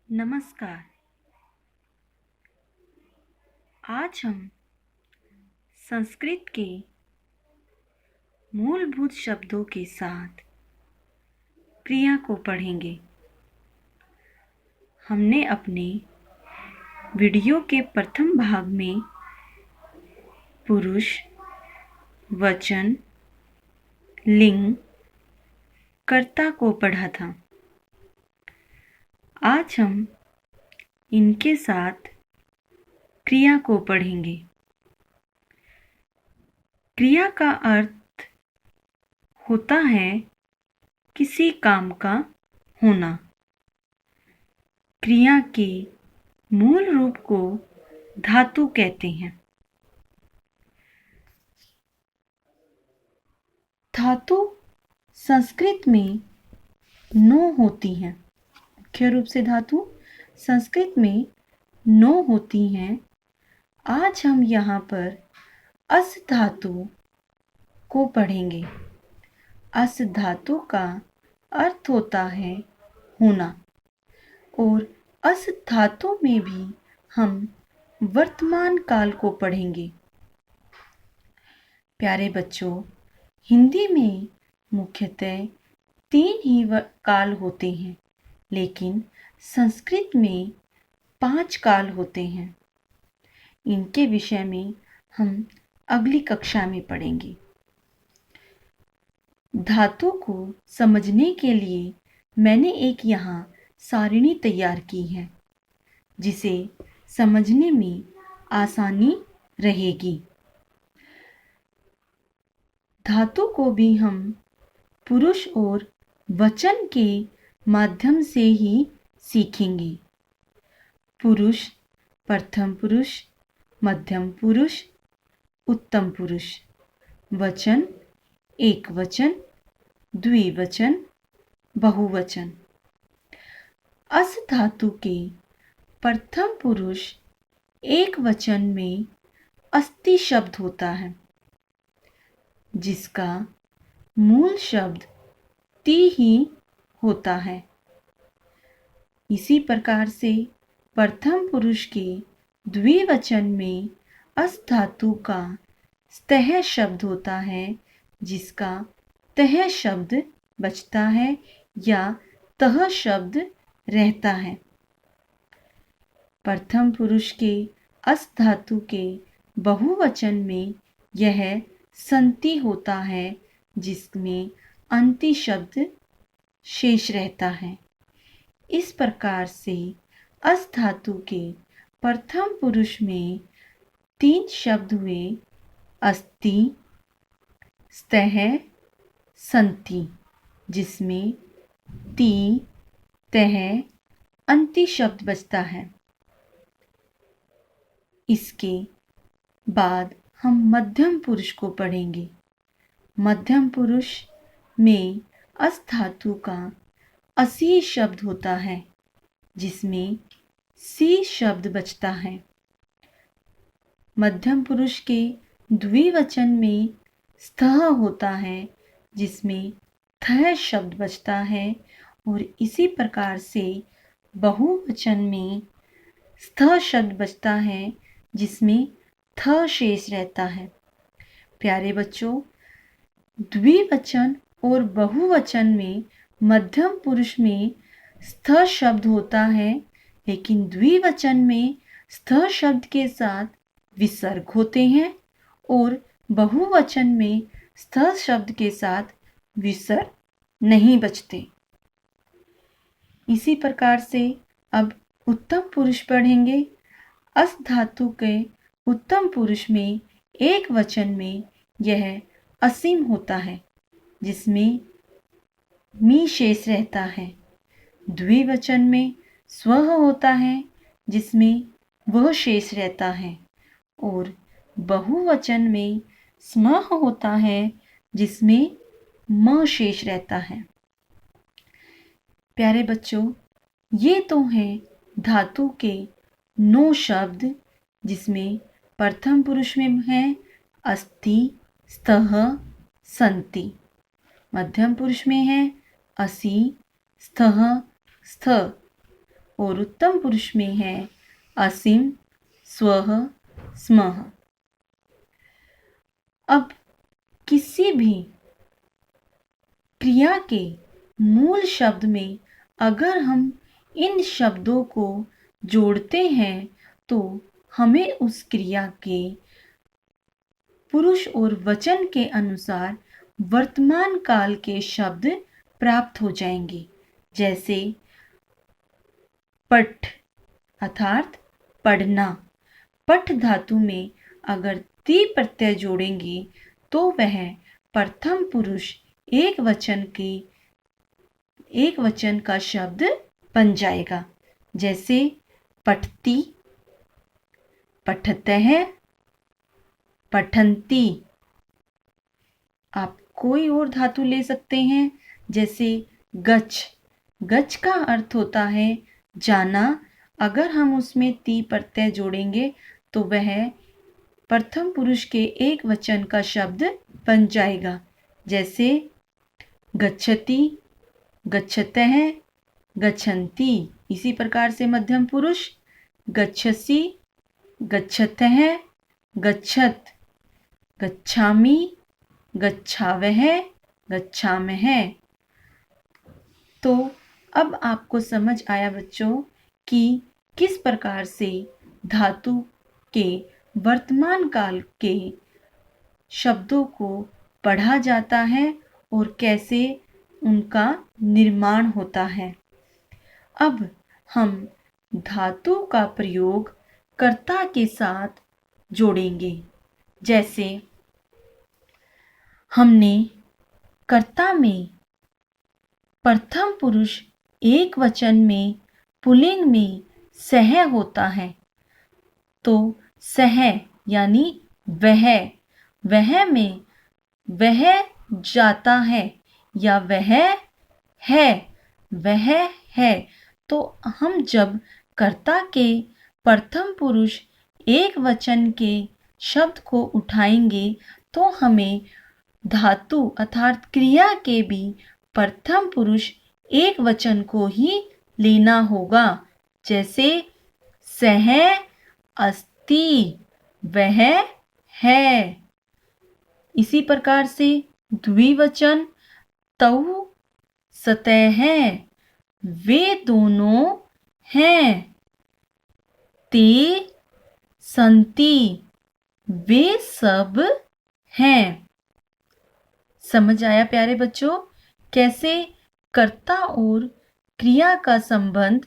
नमस्कार। आज हम संस्कृत के मूलभूत शब्दों के साथ क्रिया को पढ़ेंगे। हमने अपने वीडियो के प्रथम भाग में पुरुष, वचन, लिंग, कर्ता को पढ़ा था। आज हम इनके साथ क्रिया को पढ़ेंगे। क्रिया का अर्थ होता है किसी काम का होना। क्रिया के मूल रूप को धातु कहते हैं। धातु संस्कृत में 9 होती हैं। मुख्य रूप से धातु संस्कृत में 9 होती हैं। आज हम यहाँ पर अस धातु को पढ़ेंगे। अस धातु का अर्थ होता है होना और अस धातु में भी हम वर्तमान काल को पढ़ेंगे। प्यारे बच्चों, हिंदी में मुख्यतः 3 ही काल होते हैं, लेकिन संस्कृत में 5 काल होते हैं। इनके विषय में हम अगली कक्षा में पढ़ेंगे। धातु को समझने के लिए मैंने एक यहाँ सारिणी तैयार की है, जिसे समझने में आसानी रहेगी। धातु को भी हम पुरुष और वचन के माध्यम से ही सीखेंगे। पुरुष, प्रथम पुरुष, मध्यम पुरुष, उत्तम पुरुष। वचन, एक वचन, द्विवचन, बहुवचन। अस धातु के प्रथम पुरुष एक वचन में अस्ति शब्द होता है, जिसका मूल शब्द ति ही होता है। इसी प्रकार से प्रथम पुरुष के द्विवचन में अस धातु का स्तः शब्द होता है, जिसका तः शब्द बचता है या तह शब्द रहता है। प्रथम पुरुष के अस धातु के बहुवचन में यह संति होता है, जिसमें अंति शब्द शेष रहता है। इस प्रकार से अस धातु के प्रथम पुरुष में 3 शब्द हुए: अस्ति, स्तः, संति, जिसमें ति, तः, अंति शब्द बचता है। इसके बाद हम मध्यम पुरुष को पढ़ेंगे। मध्यम पुरुष में अस धातु का असि शब्द होता है, जिसमें सी शब्द बचता है। मध्यम पुरुष के द्विवचन में स्थः होता है, जिसमें थः शब्द बचता है और इसी प्रकार से बहुवचन में स्थ शब्द बचता है, जिसमें थ शेष रहता है। प्यारे बच्चों, द्विवचन और बहुवचन में मध्यम पुरुष में स्थ शब्द होता है, लेकिन द्विवचन में स्थ शब्द के साथ विसर्ग होते हैं और बहुवचन में स्थ शब्द के साथ विसर्ग नहीं बचते। इसी प्रकार से अब उत्तम पुरुष पढ़ेंगे। अस धातु के उत्तम पुरुष में एक वचन में यह असीम होता है, जिसमें मी शेष रहता है। द्विवचन में स्वः होता है, जिसमें वह शेष रहता है और बहुवचन में स्मः होता है, जिसमें म शेष रहता है। प्यारे बच्चों, ये तो हैं धातु के 9 शब्द, जिसमें प्रथम पुरुष में है अस्ति, स्तः, संति। मध्यम पुरुष में है असि, स्तः, स्थ। और उत्तम पुरुष में है असीम, स्वः, स्मः। अब किसी भी क्रिया के मूल शब्द में अगर हम इन शब्दों को जोड़ते हैं तो हमें उस क्रिया के पुरुष और वचन के अनुसार वर्तमान काल के शब्द प्राप्त हो जाएंगे। जैसे पठ अर्थात पढ़ना। पठ धातु में अगर ती प्रत्यय जोड़ेंगे तो वह प्रथम पुरुष एक वचन का शब्द बन जाएगा। जैसे पठती, पठतः, पठन्ति। आप कोई और धातु ले सकते हैं, जैसे गच्छ। गच्छ का अर्थ होता है जाना। अगर हम उसमें ती प्रत्यय जोड़ेंगे तो वह प्रथम पुरुष के एक वचन का शब्द बन जाएगा। जैसे गच्छति, गच्छतः, गच्छन्ति। इसी प्रकार से मध्यम पुरुष गच्छसि, गच्छतः, गच्छत, गच्छामि, गच्छावः, गच्छामः। तो अब आपको समझ आया बच्चों कि किस प्रकार से धातु के वर्तमान काल के शब्दों को पढ़ा जाता है और कैसे उनका निर्माण होता है। अब हम धातु का प्रयोग कर्ता के साथ जोड़ेंगे। जैसे हमने कर्ता में प्रथम पुरुष एक वचन में पुल्लिंग में सह होता है, तो सह यानी वह में वह जाता है या वह है। तो हम जब कर्ता के प्रथम पुरुष एक वचन के शब्द को उठाएंगे तो हमें धातु अर्थात क्रिया के भी प्रथम पुरुष एक वचन को ही लेना होगा। जैसे सह अस्ति, वह है। इसी प्रकार से द्विवचन तौ सतह, वे दोनों हैं। ते संति, वे सब हैं। समझ आया प्यारे बच्चों कैसे कर्ता और क्रिया का संबंध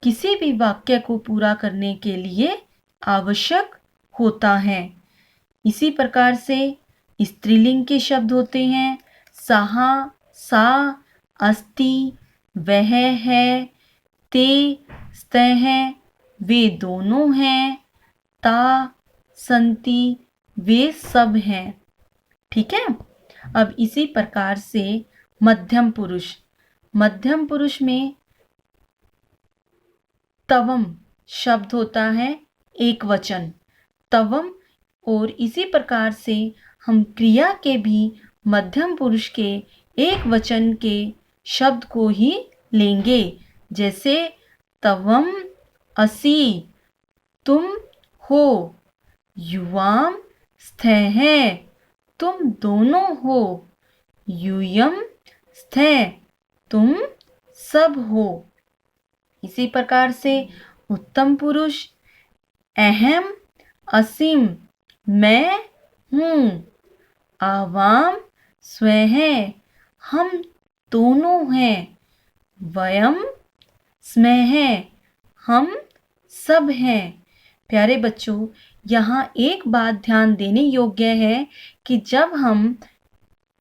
किसी भी वाक्य को पूरा करने के लिए आवश्यक होता है। इसी प्रकार से स्त्रीलिंग के शब्द होते हैं सहा, सा, अस्ति, वह है, ते, स्तः, वे दोनों हैं, ता, संति, वे सब हैं। ठीक है। अब इसी प्रकार से मध्यम पुरुष में तवम शब्द होता है एक वचन, तवम। और इसी प्रकार से हम क्रिया के भी मध्यम पुरुष के एक वचन के शब्द को ही लेंगे। जैसे तवम असि, तुम हो। युवाम स्थः, तुम दोनों हो। यूयम स्थः, तुम सब हो। इसी प्रकार से उत्तम पुरुष अहम असीम, मैं हूँ। आवाम स्वः, हम दोनों हैं। वयम स्मः, हम सब हैं। प्यारे बच्चों यहाँ एक बात ध्यान देने योग्य है कि जब हम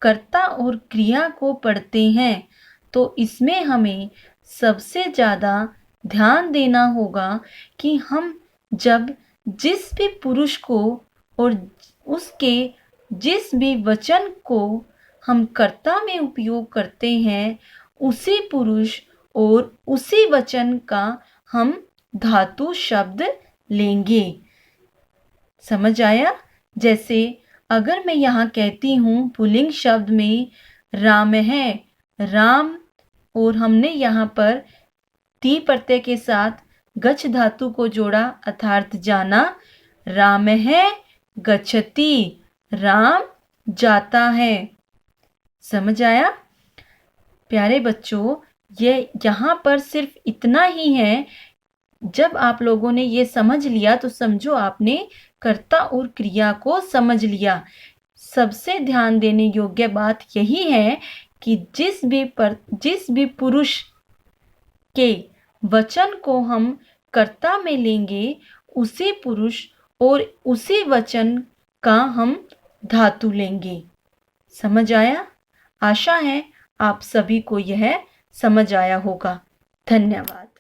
कर्ता और क्रिया को पढ़ते हैं तो इसमें हमें सबसे ज़्यादा ध्यान देना होगा कि हम जब जिस भी पुरुष को और उसके जिस भी वचन को हम कर्ता में उपयोग करते हैं उसी पुरुष और उसी वचन का हम धातु शब्द लेंगे। समझ आया? जैसे अगर मैं यहाँ कहती हूँ पुल्लिंग शब्द में राम है, राम, और हमने यहाँ पर ती प्रत्यय के साथ गच्छ धातु को जोड़ा अर्थात जाना। रामः गच्छति, राम जाता है। समझ आया? प्यारे बच्चों, ये यहाँ पर सिर्फ इतना ही है। जब आप लोगों ने ये समझ लिया तो समझो आपने कर्ता और क्रिया को समझ लिया। सबसे ध्यान देने योग्य बात यही है कि जिस भी पुरुष के वचन को हम कर्ता में लेंगे, उसी पुरुष और उसी वचन का हम धातु लेंगे। समझ आया? आशा है आप सभी को यह समझ आया होगा। धन्यवाद।